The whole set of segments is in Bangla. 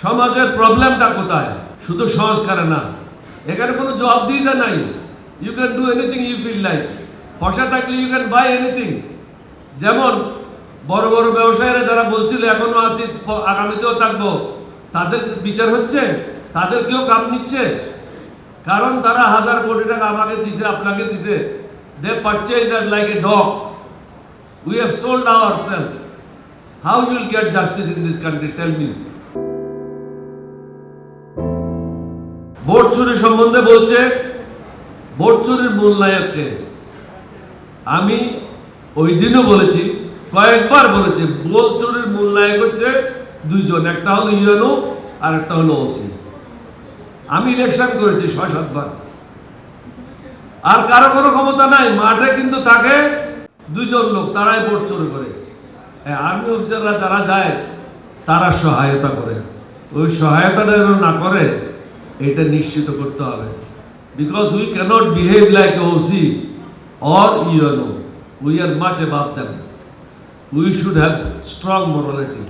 সমাজের প্রবলেমটা কোথায়? শুধু সংস্কারে না, এখানে কোনো জবাবদিহিতা নাই। You can do anything you feel like. পয়সা থাকলে ইউ ক্যান বাই এনিথিং। যেমন বড় বড় ব্যবসায়ীরা যারা বলছিল এখনো আছি, আগামীতেও থাকবো, তাদের বিচার হচ্ছে, তাদের কেউ কাম নিচ্ছে? কারণ তারা 1000 কোটি টাকা আমাকে দিছে, আপনাকে দিছে। They purchased us like a dog. We have sold ourselves. How you will get justice in this country? Tell me. Vote চুরি সম্বন্ধে বলছে, ভোট চুরির মূল নায়ককে। আমি ওই দিনও বলেছি, কয়েকবার বলেছি, ভোট চুরির মূল নায়ক হচ্ছে দুইজন, একটা হলো ইউএনও আর একটা হলো ওসি। আমি ইলেকশন করেছি 6-7 বার, আর কারো কোনো ক্ষমতা নাই। মাঠে কিন্তু থাকে দুইজন লোক, তারাই ভোট চুরি করে। আর্মি অফিসাররা যারা যায় তারা সহায়তা করে, ওই সহায়তাটা যেন না করে এটা নিশ্চিত করতে হবে। Because we can't behave like OC or UNO, we are much above them. We should have strong morality,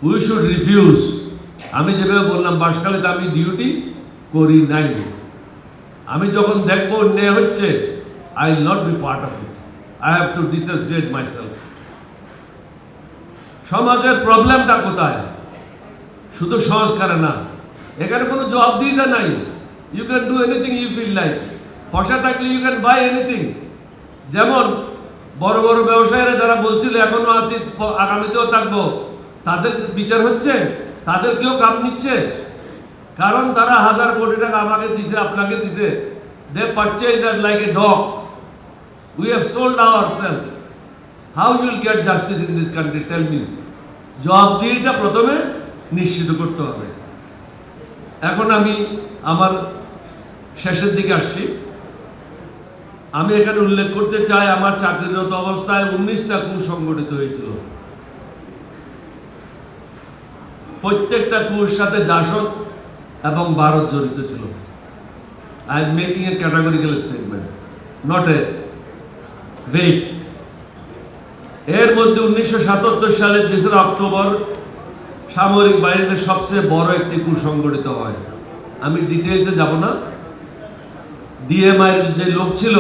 we should refuse. আমি যেভাবে বললাম বাসখালীতে আমি ডিউটি করি নাই, আমি যখন দেখবো অন্যায় হচ্ছে, I will not be part of it, I have to dissociate myself. সমাজের প্রবলেমটা কোথায়? শুধু সংস্কারে না, এখানে কোনো জবাবদিহিতা নাই। You can do anything you feel like. পয়সা থাকলে ইউ ক্যান বাই এনিথিং। যেমন বড় বড় ব্যবসায়ীরা যারা বলছিল এখনো আছি, আগামীতেও থাকবো, তাদের বিচার হচ্ছে, তাদের কেউ কাম নিচ্ছে? কারণ তারা 1000 কোটি টাকা আমাকে দিছে, আপনাকে দিছে। They purchased us like a dog. We have sold ourselves. How you will get justice in this country? Tell me. জবাবদিহিতা প্রথমে নিশ্চিত করতে হবে। এখন আমি আমার শেষের দিকে আসছি। আমি এখানে উল্লেখ করতে চাই, আমার চাকরিরত অবস্থায় 19টা কূপ সংগঠিত হয়েছিল। প্রত্যেকটা কূপের সাথে জাসদ এবং ভারত জড়িত ছিল। I am making a categorical statement, not a wait. এর মধ্যে 1977 সালের 3 অক্টোবর সামরিক বাহিনীতে সবচেয়ে বড় একটি কূপ সংগঠিত হয়। আমি ডিটেলসে যাব না। ডিএমআই যে লোক ছিল,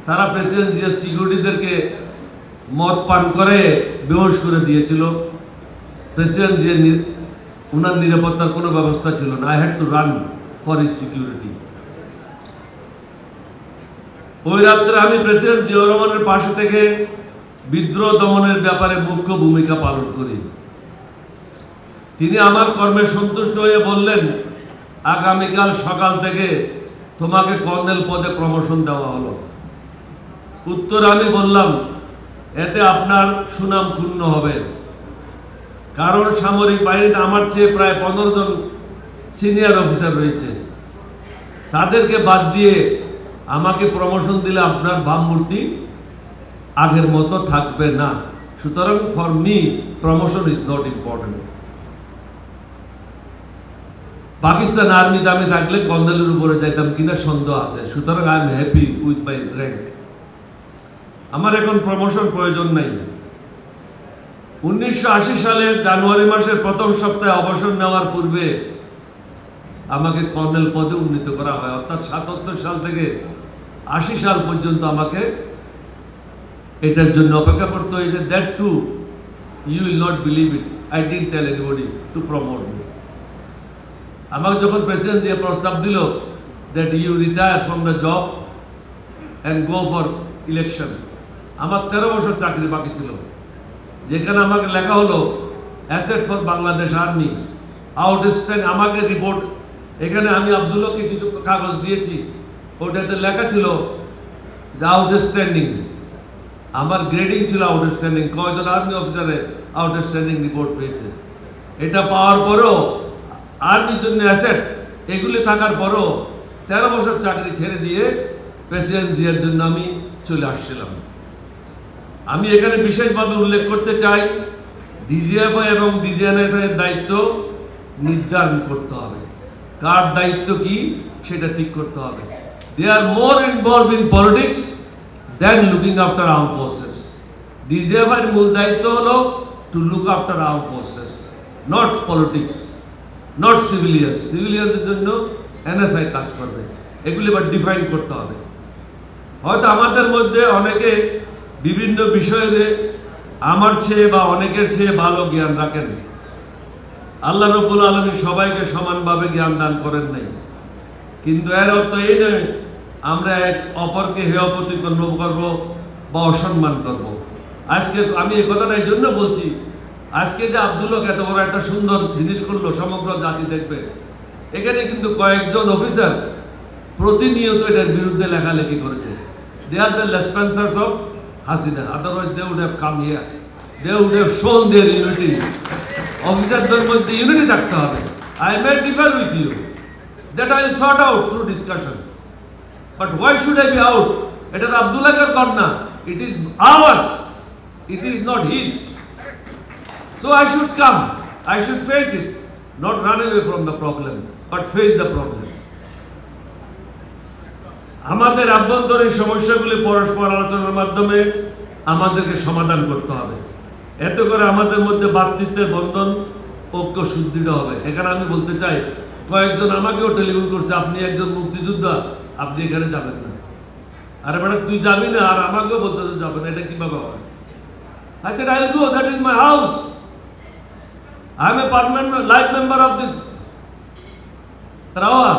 তারা প্রেসিডেন্ট জিয়া সিকিউরিটিদেরকে মদ পান করে বেহোশ করে দিয়েছিল। প্রেসিডেন্ট জিয়া ওনার নিরাপত্তার কোনো ব্যবস্থা ছিল না। I had to run for his security. ওই রাত্রে আমি প্রেসিডেন্ট জিয়াউর রহমানের পাশে থেকে বিদ্রোহ দমনের ব্যাপারে মুখ্য ভূমিকা পালন করি। তিনি আমার কর্মে সন্তুষ্ট হয়ে বললেন, আগামীকাল সকাল থেকে তোমাকে কর্নেল পদে প্রমোশন দেওয়া হলো। উত্তরে আমি বললাম, এতে আপনার সুনাম ক্ষুণ্ণ হবে, কারণ সামরিক বাহিনীতে আমার চেয়ে প্রায় 15 জন সিনিয়র অফিসার রয়েছে। তাদেরকে বাদ দিয়ে আমাকে প্রমোশন দিলে আপনার ভাবমূর্তি আগের মতো থাকবে না। সুতরাং for me promotion is not important. Pakistan আর্মিতে আমি থাকলে কর্নেলের উপরে যাইতাম কিনা সন্দেহ আছে। সুতরাং I am happy with my rank. আমার এখন প্রমোশন প্রয়োজন নাই। 1980 সালের জানুয়ারি মাসের প্রথম সপ্তাহে অবসর নেওয়ার পূর্বে আমাকে কর্নেল পদে উন্নীত করা হয়। অর্থাৎ 77 সাল থেকে 80 সাল পর্যন্ত আমাকে এটার জন্য অপেক্ষা করতে হয়েছে। That to you will not believe it, I didn't tell anybody to promote me. আমাকে যখন প্রেসিডেন্ট দিয়ে প্রস্তাব দিল that you retire from the job and go for election, আমার 13 বছর চাকরি বাকি ছিল। যেখানে আমাকে লেখা হলো asset for Bangladesh army, outstanding, আমাকে রিপোর্ট, এখানে আমি আব্দুল্লাহকে কিছু কাগজ দিয়েছি, ওটাতে লেখা ছিল যে আউটস্ট্যান্ডিং। আমার গ্রেডিং ছিল আউটস্ট্যান্ডিং। কয়জন আর্মি অফিসারে আউটস্ট্যান্ডিং রিপোর্ট পেয়েছে। এটা পাওয়ার পরেও, আর্মির জন্য অ্যাসেট এগুলি থাকার পরেও 13 বছর চাকরি ছেড়ে দিয়ে প্রেসিডেন্ট জিয়ার জন্য আমি চলে আসছিলাম। আমি এখানে বিশেষভাবে উল্লেখ করতে চাই, ডিজিএফআই এবং ডিজিএনএসআই এর দায়িত্ব নির্ধারণ করতে হবে। কার দায়িত্ব কি সেটা ঠিক করতে হবে। They are more involve in politics than looking after arm forces. DGFI এর মূল দায়িত্ব হলো to look after arm forces, not politics. Not civilian. সিভিলিয়ানদের জন্য এনএসআই কাজ করবে, এগুলি এবার ডিফাইন করতে হবে। হয়তো আমাদের মধ্যে অনেকে বিভিন্ন বিষয়ে আমার চেয়ে বা অনেকের চেয়ে ভালো জ্ঞান রাখেন। আল্লাহ রাব্বুল আলামিন সবাইকে সমানভাবে জ্ঞান দান করেন নাই, কিন্তু এর অর্থ এই নয় আমরা এক অপরকে হেয় প্রতিপন্ন করবো বা অসম্মান করব। আজকে আমি এই কথাটা এই জন্য বলছি, আজকে যে আব্দুল হক এত বড় একটা সুন্দর জিনিস করলো সমগ্র জাতি দেখবে, এখানে কিন্তু কয়েকজন অফিসার প্রতিনিয়ত এটার বিরুদ্ধে লেখালেখি করেছে। They are the dispensers of Hasina, otherwise they would have come here, they would have shown their unity. অফিসারদের মধ্যে ইউনিটি থাকতে হবে। I may differ with you, that I will sort out through discussion, but why should I be out? এটা তো আব্দুল্লাহর কর না, it is ours, it is not his. So I should come, I should face it, not run away from the problem, but face the problem. আমাদের আভ্যন্তরীণ সমস্যাগুলি পরস্পর আলোচনার মাধ্যমে আমাদেরকে সমাধান করতে হবে। এতে করে আমাদের মধ্যে ভ্রাতৃত্বের বন্ধন, ঐক্য সুদৃঢ় হবে। এখানে আমি বলতে চাই, কয়েকজন আমাকেও টেলিফোন করছে, আপনি একজন মুক্তিযোদ্ধা, আপনি এখানে যাবেন না। আরে বেটা তুই যাবি না আর আমাকেও বলতে যাবেন, এটা কিভাবে হয়? I said I'll go, that is my house. I am a permanent life member of this Rawa,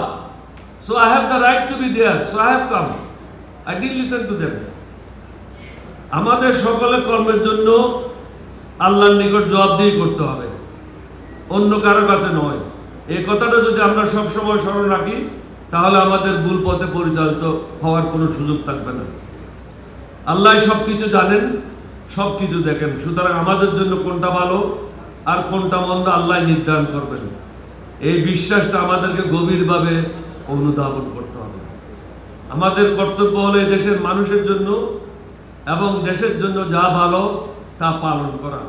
so I have the right to be there, so I have come. I didn't listen to them. আমাদের সকলের কর্মের জন্য আল্লাহর নিকট জবাবদিহি করতে হবে, অন্য কারো কাছে নয়। এই কথাটা যদি আমরা সবসময় স্মরণ রাখি, তাহলে আমাদের ভুল পথে পরিচালিত হওয়ার কোনো সুযোগ থাকবে না। আল্লাহ সবকিছু জানেন, সবকিছু দেখেন, সুতরাং আমাদের জন্য কোনটা ভালো আর কোনটা মন্দ আল্লাহ নির্ধারণ করবেন। এই বিশ্বাসটা আমাদেরকে গভীরভাবে অনুধাবন করতে হবে। আমাদের কর্তব্য হলো এই দেশের মানুষের জন্য এবং দেশের জন্য যা ভালো তা পালন করা।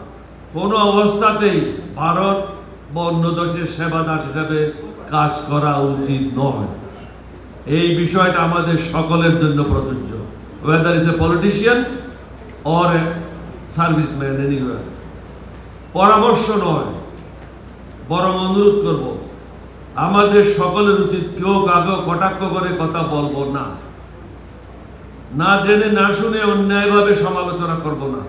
কোনো অবস্থাতেই ভারত বা অন্য দেশের সেবাদাস হিসাবে কাজ করা উচিত নয়। এই বিষয়টা আমাদের সকলের জন্য প্রযোজ্য, whether is a politician or a serviceman anywhere। পরামর্শ নয়, বরং অনুরোধ করব, আমাদের সকলের উচিত কেউ কাউকে কটাক্ষ করে কথা বলবো না, না জেনে না শুনে অন্যায়ভাবে সমালোচনা করব না।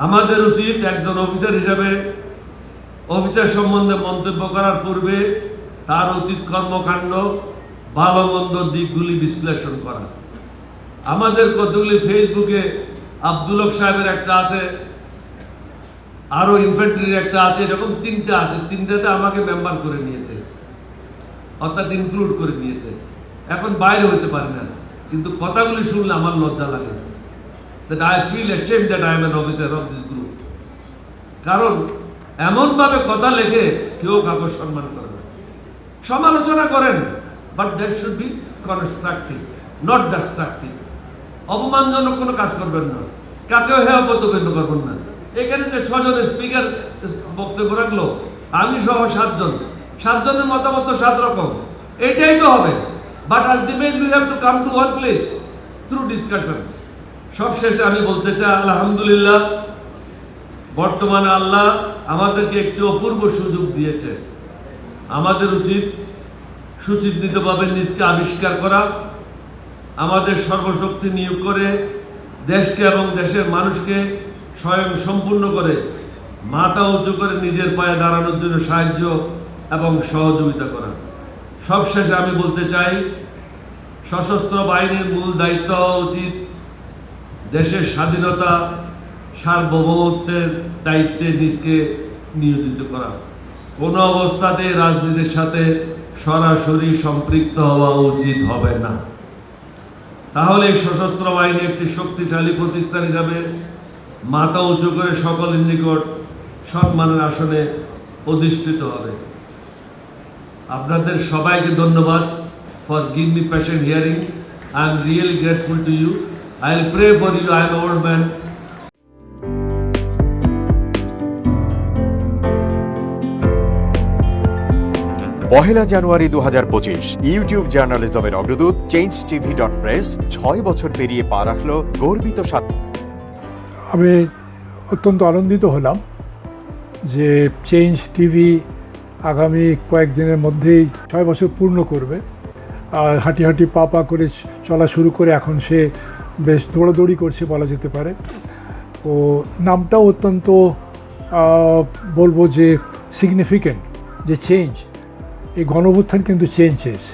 আমাদের উচিত একজন অফিসার হিসেবে অফিসার সম্বন্ধে মন্তব্য করার পূর্বে তার অতীত কর্মকাণ্ড, ভালো মন্দ দিকগুলি বিশ্লেষণ করা। আমাদের কতগুলি ফেসবুকে আব্দুল হক সাহেবের একটা আছে, আরো ইনফ্যান্ট্রির একটা আছে, এরকম তিনটা আছে, তিনটাতে আমাকে মেম্বার করে নিয়েছে, অর্থাৎ ইনক্লুড করে নিয়েছে। এখন বাইরে হইতে পারি না, কিন্তু কথাগুলি শুনলে আমার লজ্জা লাগে, that I feel ashamed that I am an officer of this group। কারণ এমনভাবে কথা লেখে কেউ কাউকে সম্মান করে না। সমালোচনা করেন, but that should be constructive, not destructive. অপমানজনক কোনো কাজ করবেন না, কাকেও হেয় প্রতিপন্ন করবেন না। এখানে যে 6 জন স্পিকার বক্তব্য রাখলো, আমি সহ 7 জনের মতামত 7 রকম, এটাই তো হবে। But ultimately we have to come to one place through discussion. সবশেষে আমি বলতে চাই, আলহামদুলিল্লাহ, বর্তমানে আল্লাহ আমাদেরকে একটি অপূর্ব সুযোগ দিয়েছে। আমাদের উচিত সুচিন্তিতভাবে নিজকে আবিষ্কার করা, আমাদের সর্বশক্তি নিয়োগ করে দেশকে এবং দেশের মানুষকে স্বয়ং সম্পূর্ণ করে মাথা উঁচু করে নিজের পায়ে দাঁড়ানোর জন্য সাহায্য এবং সহযোগিতা করা। সবশেষে আমি বলতে চাই, সশস্ত্র বাহিনীর মূল দায়িত্ব হওয়া উচিত দেশের স্বাধীনতা, সার্বভৌমত্বের দায়িত্বে নিজকে নিয়োজিত করা। কোনো অবস্থাতে রাজনীতির সাথে সরাসরি সম্পৃক্ত হওয়া উচিত হবে না। তাহলে এই সশস্ত্র বাহিনী একটি শক্তিশালী প্রতিষ্ঠান হিসাবে মাথা উঁচু করে সকলের নিকট সম্মানের আসনে অধিষ্ঠিত হবে। আপনাদের সবাইকে ধন্যবাদ for give me patient hearing. I am really grateful to you. I will pray for you. I am an old man. পহেলা জানুয়ারি 2025 ইউটিউব জার্নালিজমের অগ্রদূত changetv.press 6 বছর পেরিয়ে পা রাখল গর্বিত আমি অত্যন্ত আনন্দিত হলাম যে চেঞ্জ টিভি আগামী কয়েকদিনের মধ্যেই 6 বছর পূর্ণ করবে। আর হাঁটি হাঁটি পা পা করে চলা শুরু করে এখন সে বেশ দৌড়াদৌড়ি করছে বলা যেতে পারে। ও নামটাও অত্যন্ত বলবো যে সিগনিফিক্যান্ট, যে চেঞ্জ, এই গণঅভ্যুত্থান কিন্তু চেঞ্জ চেয়েছে।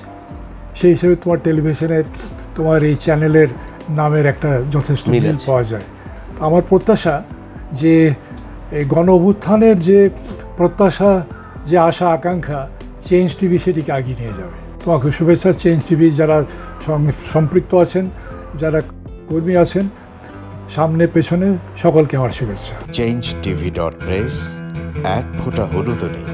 সেই হিসেবে তোমার টেলিভিশনের, তোমার এই চ্যানেলের নামের একটা যথেষ্ট মিল মিল আছে। পাওয়া যায়। আমার প্রত্যাশা যে এই গণঅভ্যুত্থানের যে প্রত্যাশা, যে আশা আকাঙ্ক্ষা, চেঞ্জ টিভি সেটিকে এগিয়ে নিয়ে যাবে। তোমাকে শুভেচ্ছা। চেঞ্জ টিভি যারা সম্পৃক্ত আছেন, যারা কর্মী আছেন, সামনে পেছনে সকলকে আমার শুভেচ্ছা। changetv.press, এক ফোঁটা হলুদও নেই।